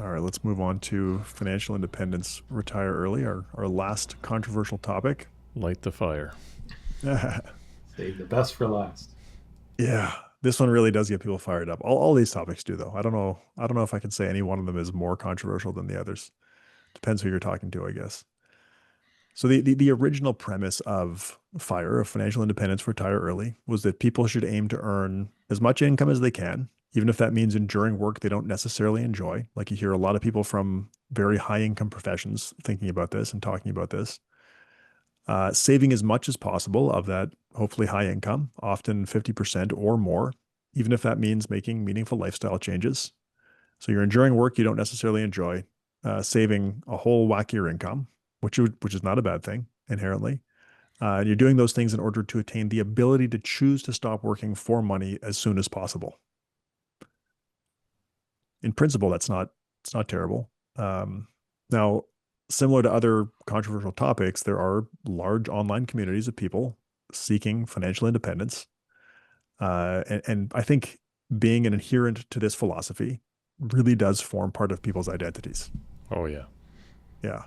All right, let's move on to financial independence, retire early, our last controversial topic. Light the fire. Save the best for last. Yeah, this one really does get people fired up. All these topics do, though. I don't know if I can say any one of them is more controversial than the others. Depends who you're talking to, I guess. So the original premise of FIRE, of financial independence, retire early, was that people should aim to earn as much income as they can, even if that means enduring work they don't necessarily enjoy. Like you hear a lot of people from very high income professions thinking about this and talking about this. Saving as much as possible of that hopefully high income, often 50% or more, even if that means making meaningful lifestyle changes. So you're enduring work you don't necessarily enjoy, saving a whole whack of your income, which is not a bad thing inherently. And you're doing those things in order to attain the ability to choose to stop working for money as soon as possible. In principle, it's not terrible. Now, similar to other controversial topics, there are large online communities of people seeking financial independence. And I think being an adherent to this philosophy really does form part of people's identities. Oh, yeah. Yeah.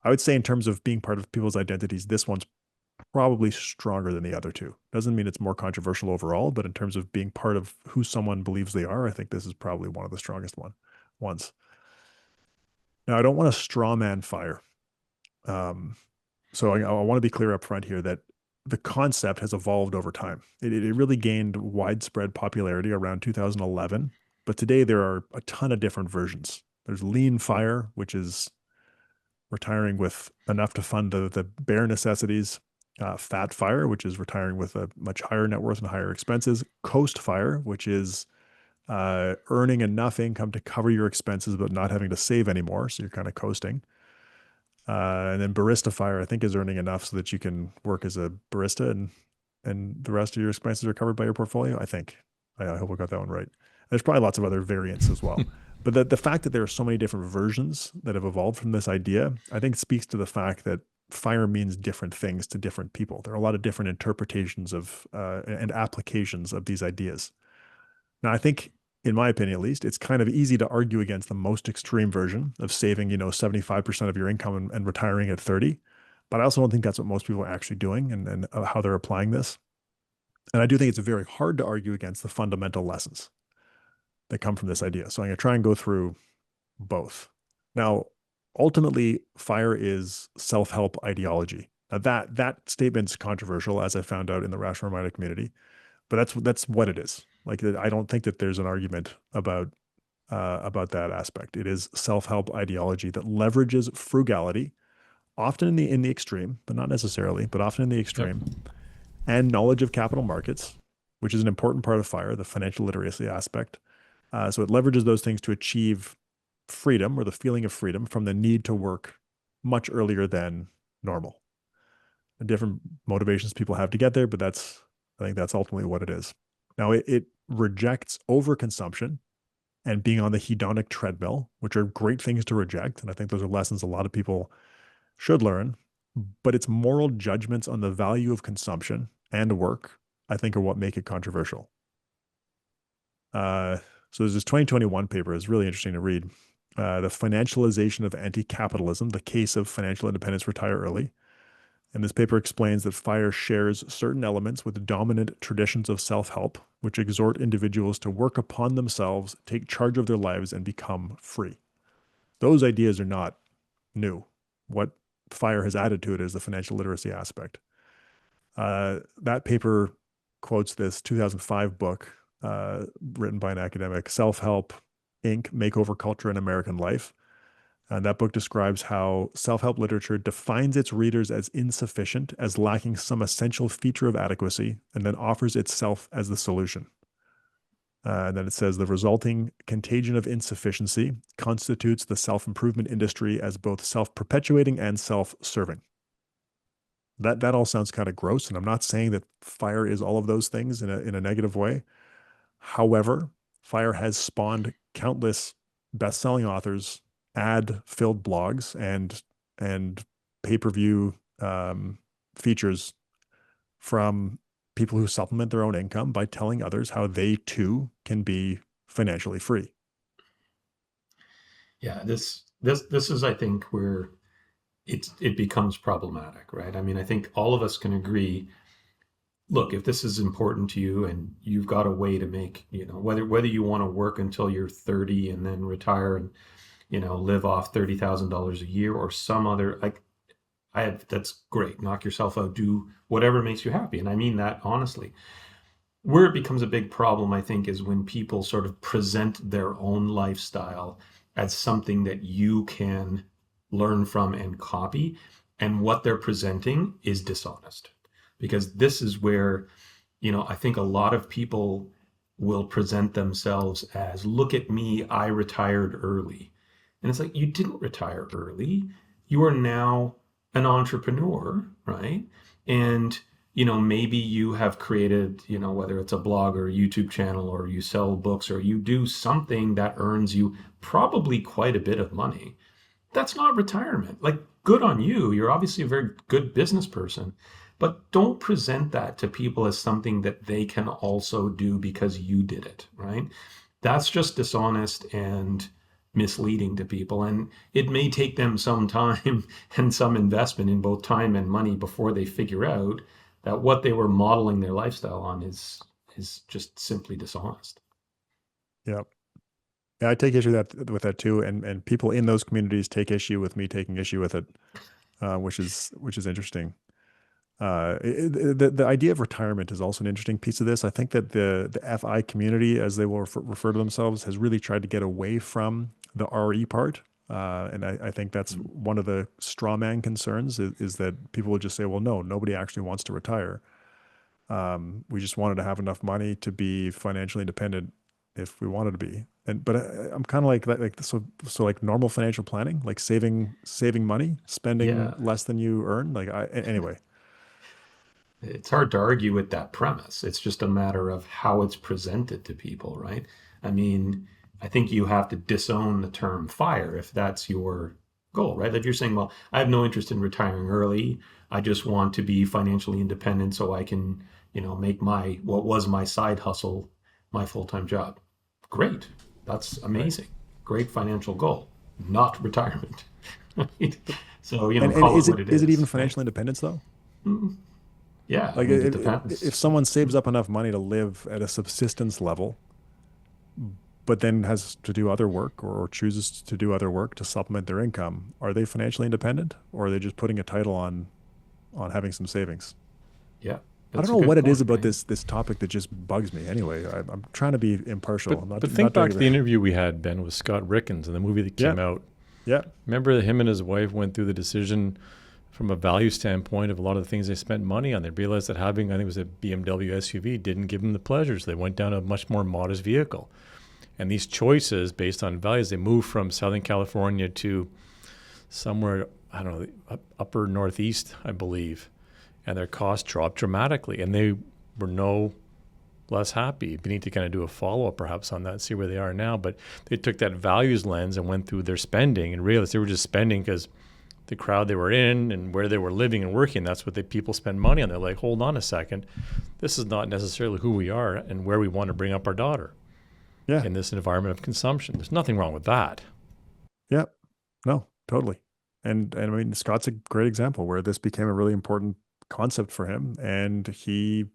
I would say in terms of being part of people's identities, this one's probably stronger than the other two. Doesn't mean it's more controversial overall, but in terms of being part of who someone believes they are, I think this is probably one of the strongest ones. Now, I don't want to straw man fire. Um, so I want to be clear up front here that the concept has evolved over time. It really gained widespread popularity around 2011, but today there are a ton of different versions. There's lean fire, which is retiring with enough to fund the bare necessities. Fat fire, which is retiring with a much higher net worth and higher expenses. Coast fire, which is earning enough income to cover your expenses, but not having to save anymore. So you're kind of coasting. And then barista fire, I think, is earning enough so that you can work as a barista and the rest of your expenses are covered by your portfolio. I think. I hope I got that one right. There's probably lots of other variants as well. But the fact that there are so many different versions that have evolved from this idea, I think speaks to the fact that fire means different things to different people. There are a lot of different interpretations of and applications of these ideas. Now, I think, in my opinion at least, it's kind of easy to argue against the most extreme version of saving, 75% of your income and retiring at 30. But I also don't think that's what most people are actually doing and how they're applying this. And I do think it's very hard to argue against the fundamental lessons that come from this idea. So I'm going to try and go through both. Now, ultimately, fire is self-help ideology. Now that statement's controversial, as I found out in the rational minded community, but that's what it is. Like I don't think that there's an argument about that aspect. It is self-help ideology that leverages frugality, often in the extreme, but not necessarily, but often in the Yep. extreme, and knowledge of capital markets, which is an important part of FIRE, the financial literacy aspect. So it leverages those things to achieve freedom or the feeling of freedom from the need to work much earlier than normal. The different motivations people have to get there, but I think that's ultimately what it is. Now it rejects overconsumption and being on the hedonic treadmill, which are great things to reject. And I think those are lessons a lot of people should learn. But its moral judgments on the value of consumption and work, I think, are what make it controversial. Uh, so there's this 2021 paper. It's really interesting to read. The financialization of anti-capitalism, the case of financial independence, retire early. And this paper explains that FIRE shares certain elements with dominant traditions of self-help, which exhort individuals to work upon themselves, take charge of their lives, and become free. Those ideas are not new. What FIRE has added to it is the financial literacy aspect. That paper quotes this 2005 book written by an academic, Self-Help, Inc., Makeover Culture in American Life. And that book describes how self-help literature defines its readers as insufficient, as lacking some essential feature of adequacy, and then offers itself as the solution. And then it says the resulting contagion of insufficiency constitutes the self-improvement industry as both self-perpetuating and self-serving. That all sounds kind of gross, and I'm not saying that fire is all of those things in a negative way. However, fire has spawned countless best-selling authors, ad-filled blogs, and pay-per-view features from people who supplement their own income by telling others how they too can be financially free. Yeah, this is, I think, where it becomes problematic, right? I mean, I think all of us can agree, look, if this is important to you and you've got a way to make, whether you want to work until you're 30 and then retire and, live off $30,000 a year or some other, like, that's great. Knock yourself out, do whatever makes you happy. And I mean that honestly. Where it becomes a big problem, I think, is when people sort of present their own lifestyle as something that you can learn from and copy, and what they're presenting is dishonest. Because this is where, I think a lot of people will present themselves as, look at me, I retired early. And it's like, you didn't retire early. You are now an entrepreneur, right? And maybe you have created, whether it's a blog or a YouTube channel, or you sell books, or you do something that earns you probably quite a bit of money. That's not retirement. Like, good on you. You're obviously a very good business person, but don't present that to people as something that they can also do because you did it, right? That's just dishonest and misleading to people. And it may take them some time and some investment in both time and money before they figure out that what they were modeling their lifestyle on is just simply dishonest. Yeah. Yeah, I take issue with that too, and people in those communities take issue with me taking issue with it, which is interesting. The idea of retirement is also an interesting piece of this. I think that the FI community, as they will refer to themselves, has really tried to get away from the RE part. And I think that's one of the straw man concerns is that people will just say, well, no, nobody actually wants to retire. We just wanted to have enough money to be financially independent if we wanted to be. But I'm kind of like that, so like normal financial planning, like saving money, spending Yeah, less than you earn. Anyway. it's hard to argue with that premise. It's just a matter of how it's presented to people, right? I mean, I think you have to disown the term fire if that's your goal, right? If you're saying, well, I have no interest in retiring early, I just want to be financially independent so I can, make what was my side hustle my full-time job. Great. That's Right. amazing. Great financial goal, not retirement. Right? So, And call it what it is it even is, right? financial independence though? Mm, yeah, I Like mean, it if depends. someone saves up enough money to live at a subsistence level, but then has to do other work or chooses to do other work to supplement their income, are they financially independent, or are they just putting a title on having some savings? Yeah, I don't that's a know good what it is point, about right? this topic that just bugs me. Anyway, I'm trying to be impartial. I'm But think not doing back to the it. interview we had, Ben, with Scott Rickens and the movie that Yeah, came out. yeah, Remember that him and his wife went through the decision from a value standpoint of a lot of the things they spent money on. They realized that having, I think it was a BMW SUV, didn't give them the pleasures. They went down a much more modest vehicle. And these choices based on values, they moved from Southern California to somewhere, I don't know, upper Northeast, I believe. And their costs dropped dramatically. And they were no less happy. We need to kind of do a follow-up perhaps on that and see where they are now. But they took that values lens and went through their spending and realized they were just spending because the crowd they were in and where they were living and working, that's what people spend money on. They're like, hold on a second. This is not necessarily who we are and where we want to bring up our daughter yeah, in this environment of consumption. There's nothing wrong with that. yeah. No, totally. And I mean, Scott's a great example where this became a really important concept for him, and he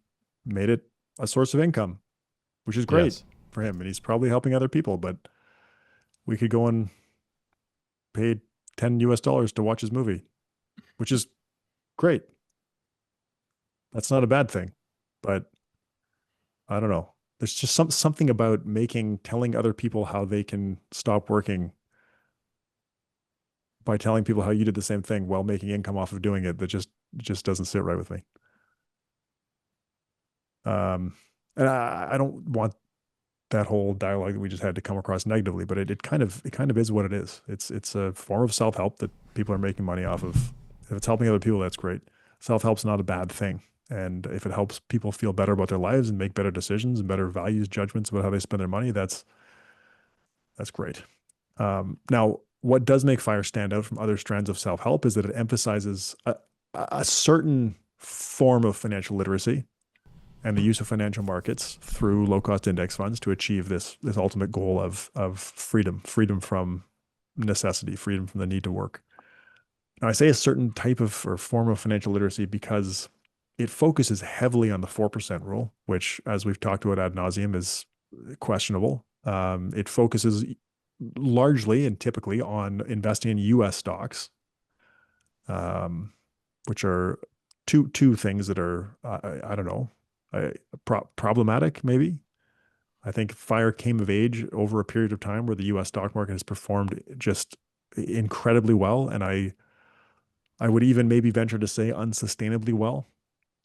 made it a source of income, which is great Yes. for him. And he's probably helping other people, but we could go and pay $10 to watch his movie, which is great. That's not a bad thing, but I don't know. There's just something about telling other people how they can stop working by telling people how you did the same thing while making income off of doing it that just doesn't sit right with me. And I don't want that whole dialogue that we just had to come across negatively, but it kind of is what it is. It's a form of self-help that people are making money off of. If it's helping other people, that's great. Self-help's not a bad thing. And if it helps people feel better about their lives and make better decisions and better values, judgments about how they spend their money, that's great. Now, what does make FIRE stand out from other strands of self-help is that it emphasizes a certain form of financial literacy and the use of financial markets through low-cost index funds to achieve this ultimate goal of freedom from necessity, freedom from the need to work. Now, I say a certain type of or form of financial literacy because it focuses heavily on the 4% rule, which, as we've talked about ad nauseum, is questionable. It focuses largely and typically on investing in U.S. stocks, which are two things that are I don't know, problematic maybe. I think FIRE came of age over a period of time where the U.S. stock market has performed just incredibly well, and I would even maybe venture to say unsustainably well.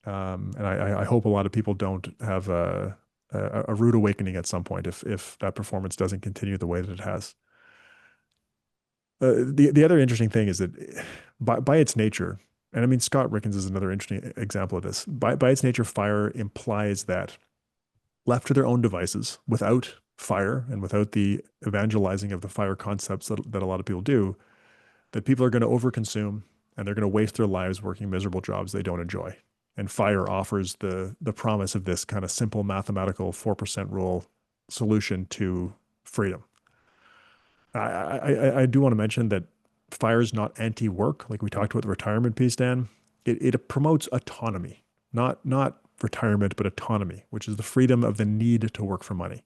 And I hope a lot of people don't have a rude awakening at some point if that performance doesn't continue the way that it has. The other interesting thing is that by its nature, and I mean Scott Rickens is another interesting example of this. By its nature, FIRE implies that left to their own devices, without FIRE and without the evangelizing of the FIRE concepts that a lot of people do, that people are going to overconsume and they're going to waste their lives working miserable jobs they don't enjoy. And FIRE offers the promise of this kind of simple mathematical 4% rule solution to freedom. I do want to mention that FIRE is not anti-work, like we talked about the retirement piece, Dan. It promotes autonomy, not retirement, but autonomy, which is the freedom of the need to work for money.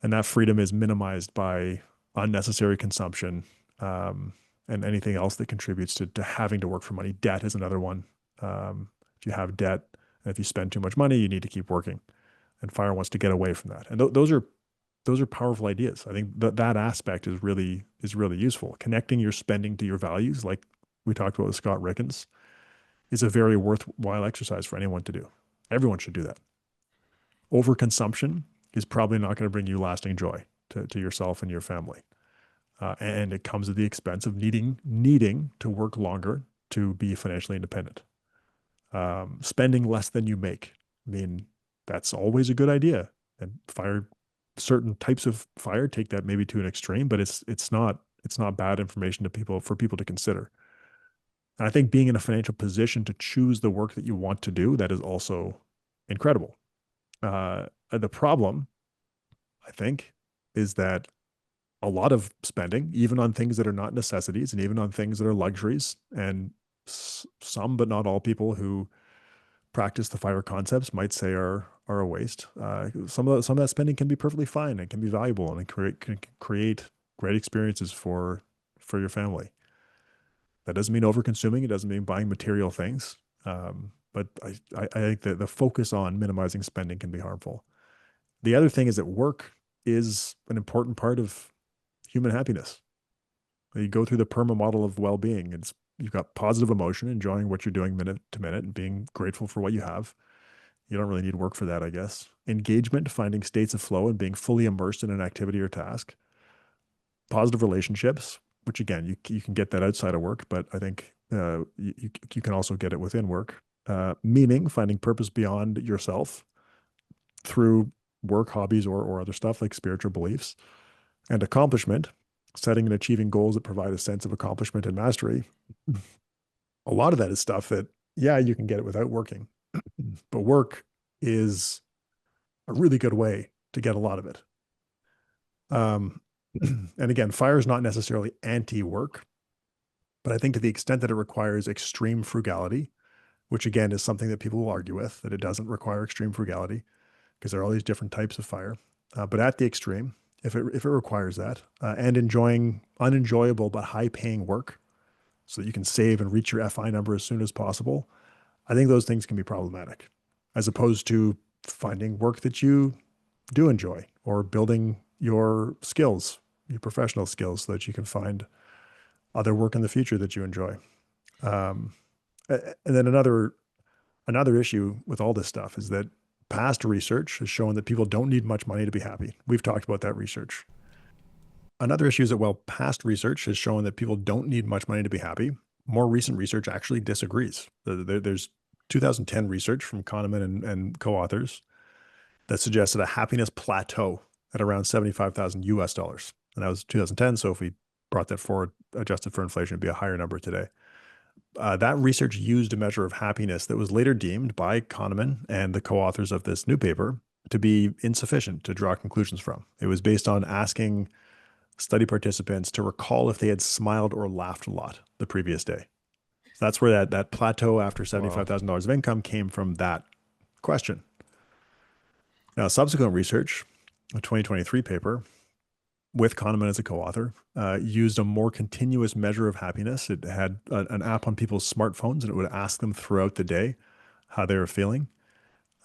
And that freedom is minimized by unnecessary consumption, and anything else that contributes to having to work for money. Debt is another one. If you have debt and if you spend too much money, you need to keep working. And FIRE wants to get away from that. And those are powerful ideas. I think that aspect is really useful. Connecting your spending to your values, like we talked about with Scott Rickens, is a very worthwhile exercise for anyone to do. Everyone should do that. Overconsumption is probably not going to bring you lasting joy to yourself and your family. And it comes at the expense of needing to work longer to be financially independent. Spending less than you make. I mean, that's always a good idea. And certain types of FIRE take that maybe to an extreme, but it's not bad information for people to consider. And I think being in a financial position to choose the work that you want to do, that is also incredible. The problem, I think, is that a lot of spending, even on things that are not necessities and even on things that are luxuries, and some but not all people who practice the FIRE concepts might say are a waste. Some of that spending can be perfectly fine and can be valuable and can create great experiences for your family. That doesn't mean over-consuming. It doesn't mean buying material things. But I think that the focus on minimizing spending can be harmful. The other thing is that work is an important part of human happiness. You go through the PERMA model of well-being. You've got positive emotion, enjoying what you're doing minute to minute and being grateful for what you have. You don't really need work for that, I guess. Engagement, finding states of flow and being fully immersed in an activity or task. Positive relationships, which again, you can get that outside of work, but I think you can also get it within work. Meaning, finding purpose beyond yourself through work, hobbies, or other stuff like spiritual beliefs. And accomplishment, setting and achieving goals that provide a sense of accomplishment and mastery. A lot of that is stuff that, yeah, you can get it without working, but work is a really good way to get a lot of it. And again, FIRE is not necessarily anti-work, but I think to the extent that it requires extreme frugality, which again is something that people will argue with, that it doesn't require extreme frugality because there are all these different types of FIRE. But at the extreme, if it requires that, and enjoying unenjoyable but high-paying work so that you can save and reach your FI number as soon as possible, I think those things can be problematic, as opposed to finding work that you do enjoy or building your skills, your professional skills, so that you can find other work in the future that you enjoy. And then another issue with all this stuff is that past research has shown that people don't need much money to be happy. We've talked about that research. Another issue is that past research has shown that people don't need much money to be happy, more recent research actually disagrees. There's 2010 research from Kahneman and co-authors that suggested a happiness plateau at around $75,000 US. And that was 2010. So if we brought that forward, adjusted for inflation, it'd be a higher number today. That research used a measure of happiness that was later deemed by Kahneman and the co-authors of this new paper to be insufficient to draw conclusions from. It was based on asking study participants to recall if they had smiled or laughed a lot the previous day. So that's where that plateau after $75,000 of income came from, that question. Now, subsequent research, a 2023 paper with Kahneman as a co-author, used a more continuous measure of happiness. It had an app on people's smartphones, and it would ask them throughout the day how they were feeling.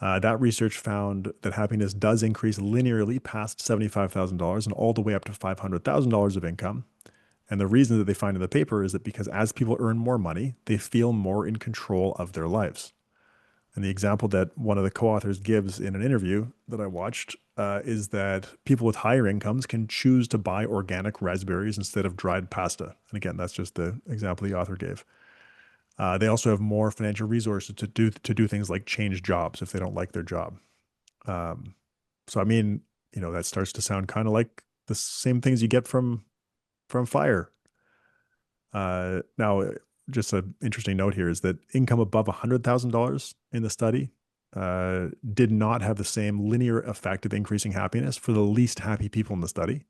That research found that happiness does increase linearly past $75,000 and all the way up to $500,000 of income. And the reason that they find in the paper is that because as people earn more money, they feel more in control of their lives. And the example that one of the co-authors gives in an interview that I watched is that people with higher incomes can choose to buy organic raspberries instead of dried pasta. And again, that's just the example the author gave. They also have more financial resources to do things like change jobs if they don't like their job. So I mean, that starts to sound kind of like the same things you get from FIRE. Now, just an interesting note here is that income above $100,000 in the study did not have the same linear effect of increasing happiness for the least happy people in the study.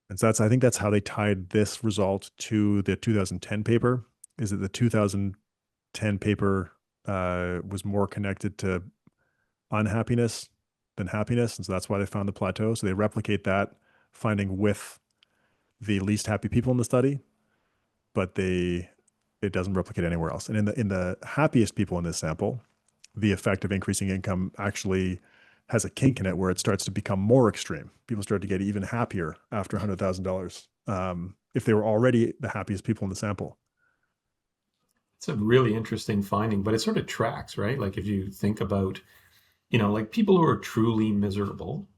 And so I think that's how they tied this result to the 2010 paper, is that the 2010 paper was more connected to unhappiness than happiness. And so that's why they found the plateau. So they replicate that finding with the least happy people in the study, but it doesn't replicate anywhere else. And in the happiest people in this sample, the effect of increasing income actually has a kink in it where it starts to become more extreme. People start to get even happier after $100,000 if they were already the happiest people in the sample. It's a really interesting finding, but it sort of tracks, right? Like if you think about, like people who are truly miserable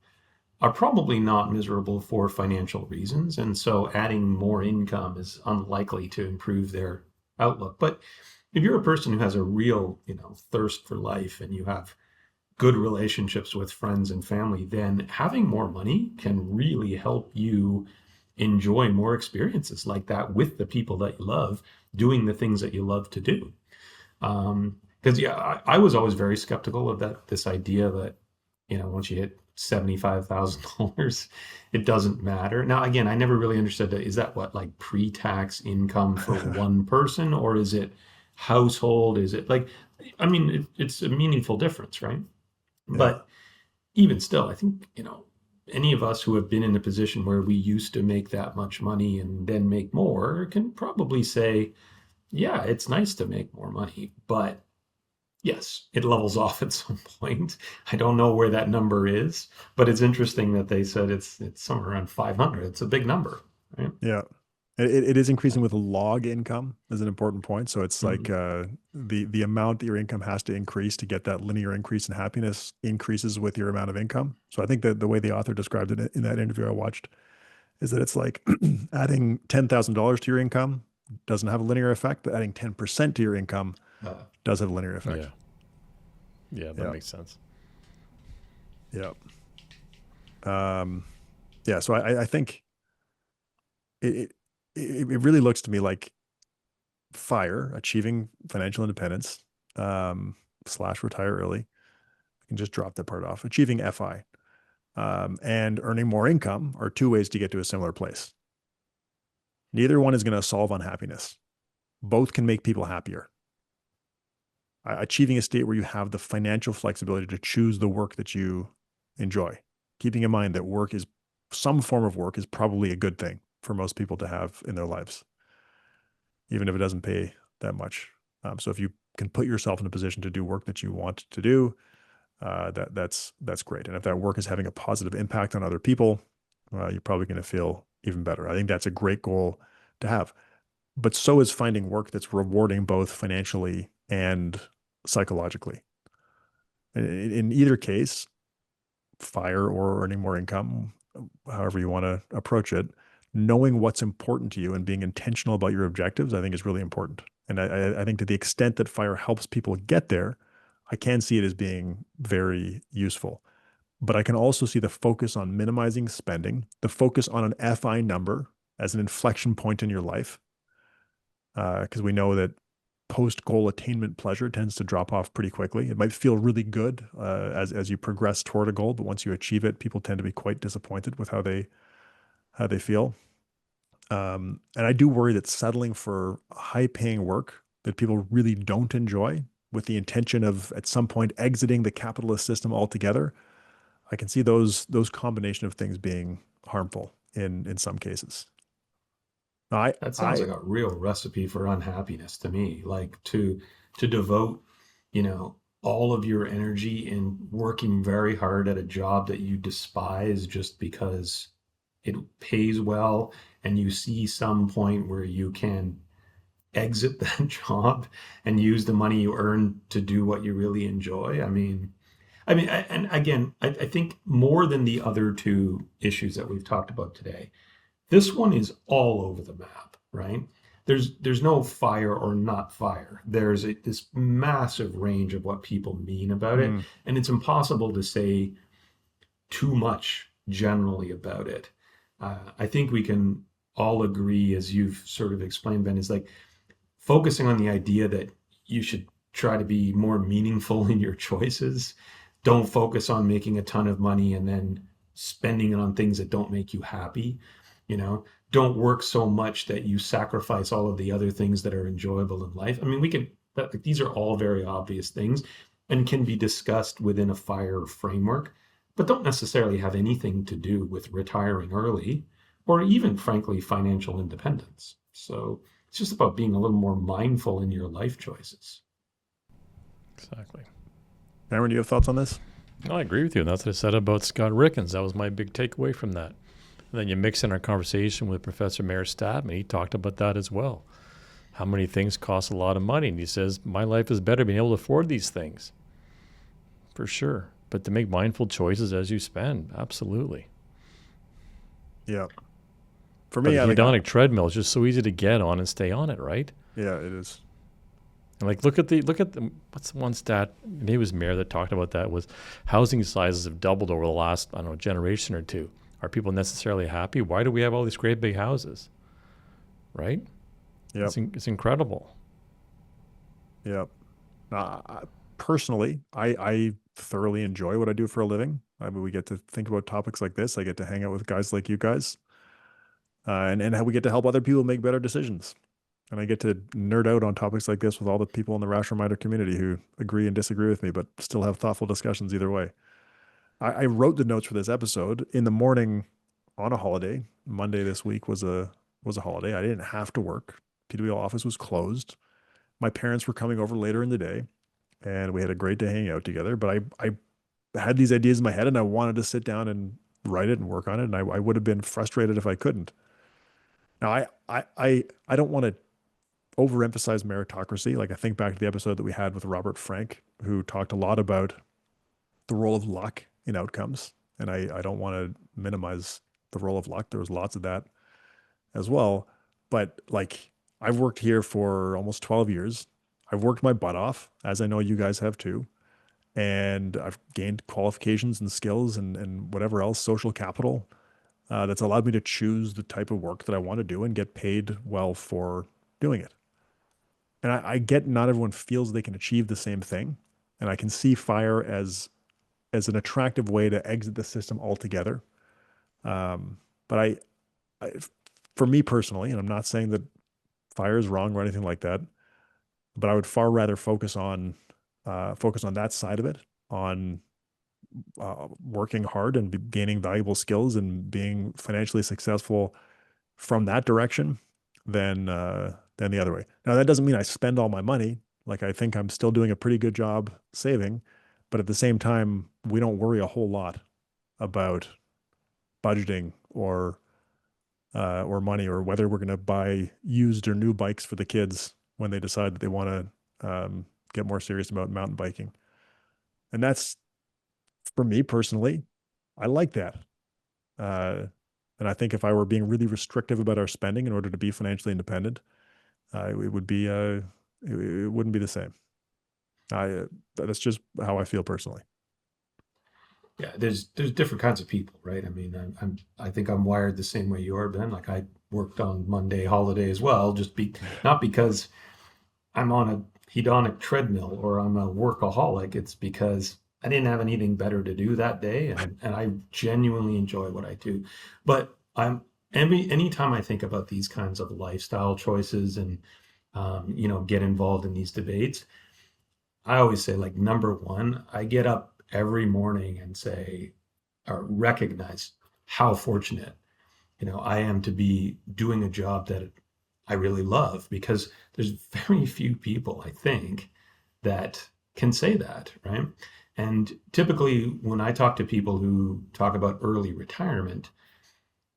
are probably not miserable for financial reasons. And so adding more income is unlikely to improve their outlook. But if you're a person who has a real, thirst for life and you have good relationships with friends and family, then having more money can really help you enjoy more experiences like that with the people that you love, doing the things that you love to do. Because I was always very skeptical of this idea that, once you hit $75,000, it doesn't matter. Now, again, I never really understood that. Is that what, like pre-tax income for one person, or is it household? Is it it's a meaningful difference, right? Yeah. But even still, I think, any of us who have been in a position where we used to make that much money and then make more can probably say, yeah, it's nice to make more money, but yes, it levels off at some point. I don't know where that number is, but it's interesting that they said it's somewhere around 500. It's a big number, right? Yeah. It is increasing with log income is an important point. So it's like the amount that your income has to increase to get that linear increase in happiness increases with your amount of income. So I think that the way the author described it in that interview I watched is that it's like adding $10,000 to your income doesn't have a linear effect, but adding 10% to your income does have a linear effect. Yeah, that makes sense. Yeah. So I think it really looks to me like FIRE, achieving financial independence / retire early. I can just drop that part off. Achieving FI and earning more income are two ways to get to a similar place. Neither one is going to solve unhappiness. Both can make people happier. Achieving a state where you have the financial flexibility to choose the work that you enjoy, keeping in mind that some form of work is probably a good thing for most people to have in their lives, even if it doesn't pay that much. So if you can put yourself in a position to do work that you want to do, that's great. And if that work is having a positive impact on other people, you're probably going to feel even better. I think that's a great goal to have. But so is finding work that's rewarding both financially and psychologically. In either case, FIRE or earning more income, however you want to approach it, knowing what's important to you and being intentional about your objectives, I think is really important. And I think to the extent that FIRE helps people get there, I can see it as being very useful. But I can also see the focus on minimizing spending, the focus on an FI number as an inflection point in your life. Because we know that post-goal attainment pleasure tends to drop off pretty quickly. It might feel really good as you progress toward a goal, but once you achieve it, people tend to be quite disappointed with how they how they feel. And I do worry that settling for high paying work that people really don't enjoy with the intention of at some point exiting the capitalist system altogether, I can see those combination of things being harmful in some cases. Now, That sounds I like a real recipe for unhappiness to me. Like to devote, all of your energy in working very hard at a job that you despise just because it pays well, and you see some point where you can exit that job and use the money you earn to do what you really enjoy. And again, I think more than the other two issues that we've talked about today, this one is all over the map, right? There's no fire or not fire. There's this massive range of what people mean about it, mm, and it's impossible to say too much generally about it. I think we can all agree, as you've sort of explained, Ben, is like focusing on the idea that you should try to be more meaningful in your choices. Don't focus on making a ton of money and then spending it on things that don't make you happy. You know, don't work so much that you sacrifice all of the other things that are enjoyable in life. I mean, these are all very obvious things and can be discussed within a FIRE framework, but don't necessarily have anything to do with retiring early or even, frankly, financial independence. So it's just about being a little more mindful in your life choices. Exactly. Cameron, do you have thoughts on this? No, I agree with you. And that's what I said about Scott Rickens. That was my big takeaway from that. And then you mix in our conversation with Professor Mayer Statman. He talked about that as well. How many things cost a lot of money. And he says, my life is better being able to afford these things. For sure. But to make mindful choices as you spend. Absolutely. Yeah. For But me, the I think, hedonic treadmill is just so easy to get on and stay on it, right? yeah, it is. And like look at the what's the one stat, maybe it was Mayor that talked about that, was housing sizes have doubled over the last, I don't know, generation or two. Are people necessarily happy? Why do we have all these great big houses? Right? Yep. It's incredible. Yep. Personally, I thoroughly enjoy what I do for a living. I mean, we get to think about topics like this. I get to hang out with guys like you guys, and how we get to help other people make better decisions. And I get to nerd out on topics like this with all the people in the Rash Reminder community who agree and disagree with me, but still have thoughtful discussions either way. I wrote the notes for this episode in the morning on a holiday. Monday this week was a holiday. I didn't have to work. PWL office was closed. My parents were coming over later in the day, and we had a great day hanging out together. But I had these ideas in my head, and I wanted to sit down and write it and work on it. And I would have been frustrated if I couldn't. Now I don't want to overemphasize meritocracy. Like I think back to the episode that we had with Robert Frank, who talked a lot about the role of luck in outcomes. And I don't want to minimize the role of luck. There was lots of that as well. But like I've worked here for almost 12 years. I've worked my butt off, as I know you guys have too. And I've gained qualifications and skills and whatever else, social capital, that's allowed me to choose the type of work that I want to do and get paid well for doing it. And I get not everyone feels they can achieve the same thing. And I can see FIRE as an attractive way to exit the system altogether. But I, for me personally, and I'm not saying that FIRE is wrong or anything like that, but I would far rather focus on that side of it, on working hard and gaining valuable skills and being financially successful from that direction than the other way. Now, that doesn't mean I spend all my money. Like I think I'm still doing a pretty good job saving, but at the same time, we don't worry a whole lot about budgeting or money or whether we're going to buy used or new bikes for the kids when they decide that they want to get more serious about mountain biking. And that's, for me personally, I like that. And I think if I were being really restrictive about our spending in order to be financially independent, it would be it wouldn't be the same. That's just how I feel personally. Yeah, there's different kinds of people, right? I mean, I think I'm wired the same way you are, Ben. Like I worked on Monday holiday as well, not because I'm on a hedonic treadmill or I'm a workaholic. It's because I didn't have anything better to do that day, and I genuinely enjoy what I do. But anytime I think about these kinds of lifestyle choices and get involved in these debates, I always say, like, number one, I get up every morning and say, or recognize how fortunate, I am to be doing a job that I really love, because there's very few people, I think, that can say that, right? And typically, when I talk to people who talk about early retirement,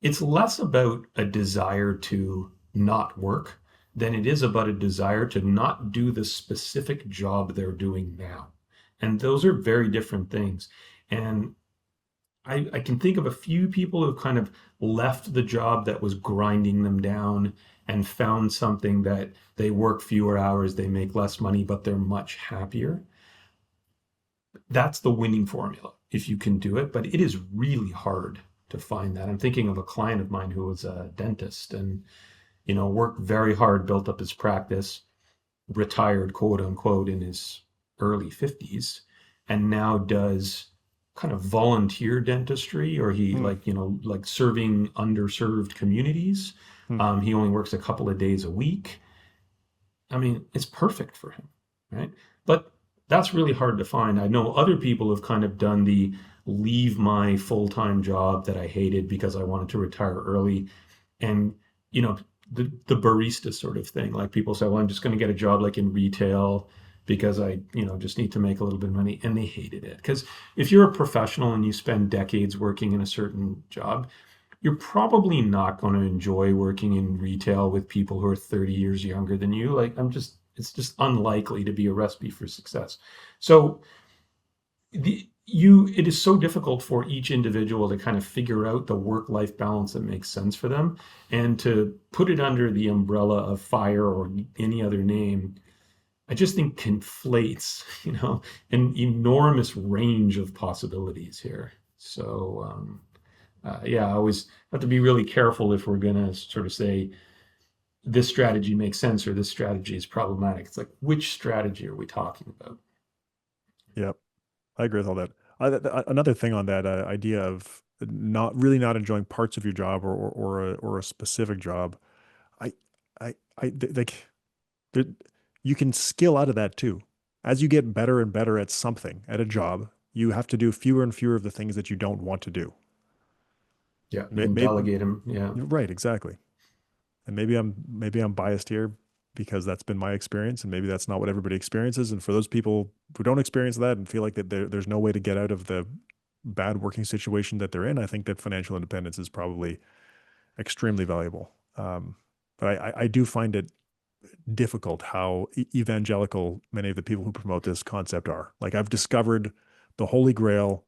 it's less about a desire to not work than it is about a desire to not do the specific job they're doing now. And those are very different things. And I can think of a few people who've kind of left the job that was grinding them down and found something that they work fewer hours, they make less money, but they're much happier. That's the winning formula if you can do it, but it is really hard to find that. I'm thinking of a client of mine who was a dentist and, worked very hard, built up his practice, retired, quote unquote, in his early 50s, and now does kind of volunteer dentistry, or he, Hmm. like serving underserved communities. Hmm. He only works a couple of days a week. I mean, it's perfect for him, right? But that's really hard to find. I know other people have kind of done the leave my full-time job that I hated because I wanted to retire early, and you know the barista sort of thing. Like, people say, well, I'm just going to get a job like in retail because I just need to make a little bit of money, and they hated it. Because if you're a professional and you spend decades working in a certain job, you're probably not going to enjoy working in retail with people who are 30 years younger than you. Like, it's just unlikely to be a recipe for success. So it is so difficult for each individual to kind of figure out the work life balance that makes sense for them, and to put it under the umbrella of FIRE or any other name. I just think conflates, an enormous range of possibilities here. So, yeah, I always have to be really careful if we're going to sort of say this strategy makes sense or this strategy is problematic. It's like, which strategy are we talking about? Yep. I agree with all that. Another thing on that idea of not enjoying parts of your job, or a specific job. I, like, there, you can skill out of that too. As you get better and better at something, at a job, you have to do fewer and fewer of the things that you don't want to do. Yeah, you can Maybe, delegate them. Yeah. right, exactly. And maybe I'm biased here because that's been my experience, and maybe that's not what everybody experiences. And for those people who don't experience that and feel like that there's no way to get out of the bad working situation that they're in, I think that financial independence is probably extremely valuable. But I do find it difficult how evangelical many of the people who promote this concept are. Like, I've discovered the holy grail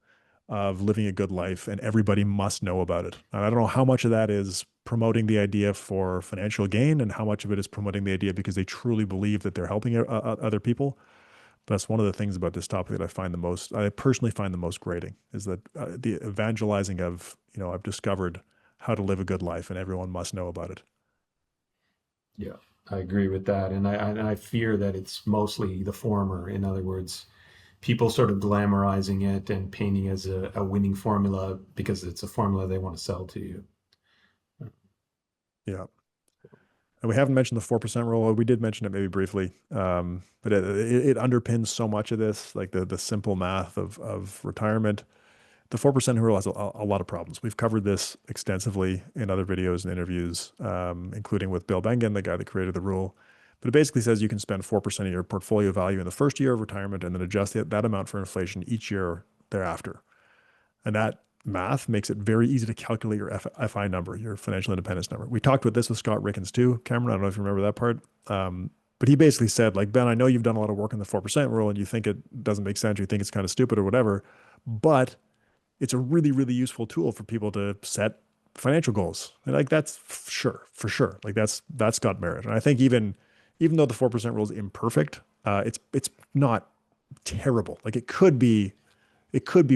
of living a good life, and everybody must know about it. And I don't know how much of that is promoting the idea for financial gain, and how much of it is promoting the idea because they truly believe that they're helping other people. But that's one of the things about this topic that I personally find the most grating, is that the evangelizing of, I've discovered how to live a good life and everyone must know about it. Yeah, I agree with that, and I fear that it's mostly the former. In other words, people sort of glamorizing it and painting as a winning formula because it's a formula they want to sell to you. Yeah. And we haven't mentioned the 4% rule. We did mention it maybe briefly, but it underpins so much of this, like the simple math of retirement. The 4% rule has a lot of problems. We've covered this extensively in other videos and interviews, including with Bill Bengen, the guy that created the rule. But it basically says you can spend 4% of your portfolio value in the first year of retirement and then adjust that amount for inflation each year thereafter. And that math makes it very easy to calculate your FI number, your financial independence number. We talked about this with Scott Rickens too, Cameron. I don't know if you remember that part. But he basically said, like, Ben, I know you've done a lot of work on the 4% rule and you think it doesn't make sense, you think it's kind of stupid or whatever, but it's a really, really useful tool for people to set financial goals. And like, that's for sure. Like, that's got merit. And I think even though the 4% rule is imperfect, it's not terrible. Like, it could be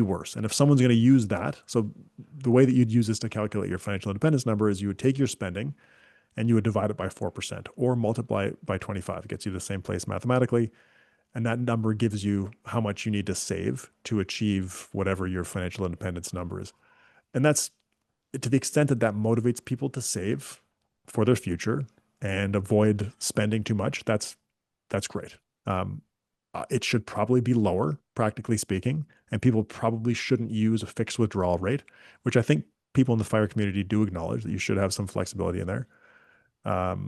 worse. And if someone's going to use that, so the way that you'd use this to calculate your financial independence number is you would take your spending and you would divide it by 4% or multiply it by 25. It gets you to the same place mathematically. And that number gives you how much you need to save to achieve whatever your financial independence number is. And that's to the extent that that motivates people to save for their future and avoid spending too much, that's great. It should probably be lower, practically speaking, and people probably shouldn't use a fixed withdrawal rate, which I think people in the fire community do acknowledge that you should have some flexibility in there,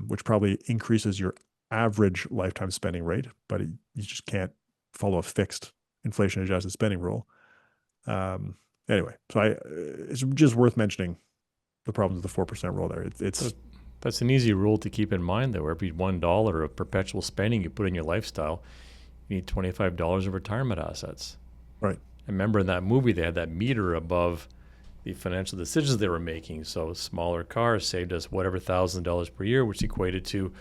which probably increases your average lifetime spending rate, but you just can't follow a fixed inflation adjusted spending rule. Anyway, so it's just worth mentioning the problems with the 4% rule there. It's That's an easy rule to keep in mind, though. Every $1 of perpetual spending you put in your lifestyle, you need $25 of retirement assets. right. I remember in that movie, they had that meter above the financial decisions they were making. So smaller cars saved us whatever $1,000 per year, which equated to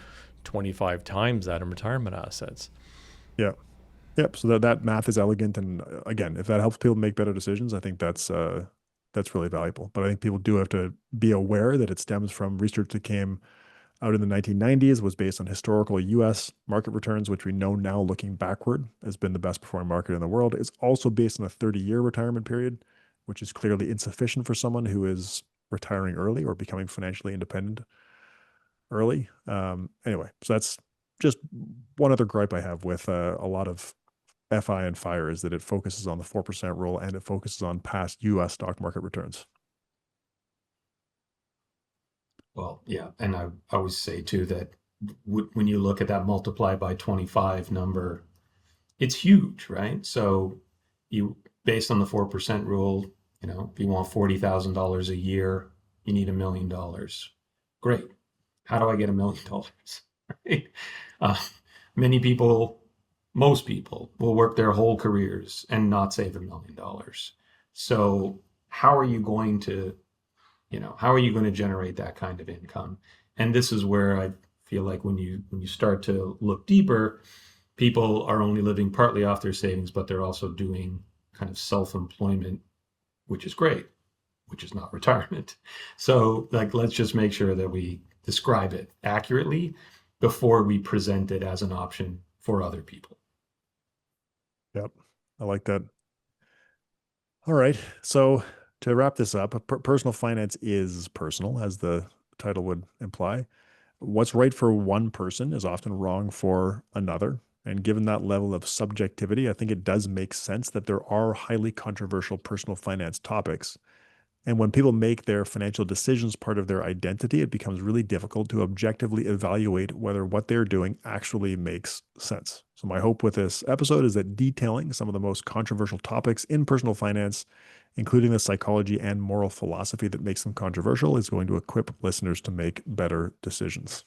25 times that in retirement assets. Yeah. Yep. So that math is elegant, and again, if that helps people make better decisions, I think that's really valuable. But I think people do have to be aware that it stems from research that came out in the 1990s, was based on historical U.S. market returns, which we know now, looking backward, has been the best performing market in the world. It's also based on a 30-year retirement period, which is clearly insufficient for someone who is retiring early or becoming financially independent early. Anyway, so that's just one other gripe I have with a lot of FI and FIRE, is that it focuses on the 4% rule and it focuses on past U.S. stock market returns. Well, yeah, and I always say too that when you look at that multiply by 25 number, it's huge, right? So you, based on the 4% rule, if you want $40,000 a year, you need $1 million. Great. How do I get $1 million? Right? Uh, many people, most people will work their whole careers and not save $1 million. So how are you going to generate that kind of income? And this is where I feel like when you start to look deeper, people are only living partly off their savings, but they're also doing kind of self-employment, which is great, which is not retirement. So let's just make sure that we describe it accurately before we present it as an option for other people. Yep. I like that. All right. So to wrap this up, personal finance is personal, as the title would imply. What's right for one person is often wrong for another. And given that level of subjectivity, I think it does make sense that there are highly controversial personal finance topics. And when people make their financial decisions part of their identity, it becomes really difficult to objectively evaluate whether what they're doing actually makes sense. So my hope with this episode is that detailing some of the most controversial topics in personal finance, including the psychology and moral philosophy that makes them controversial, is going to equip listeners to make better decisions.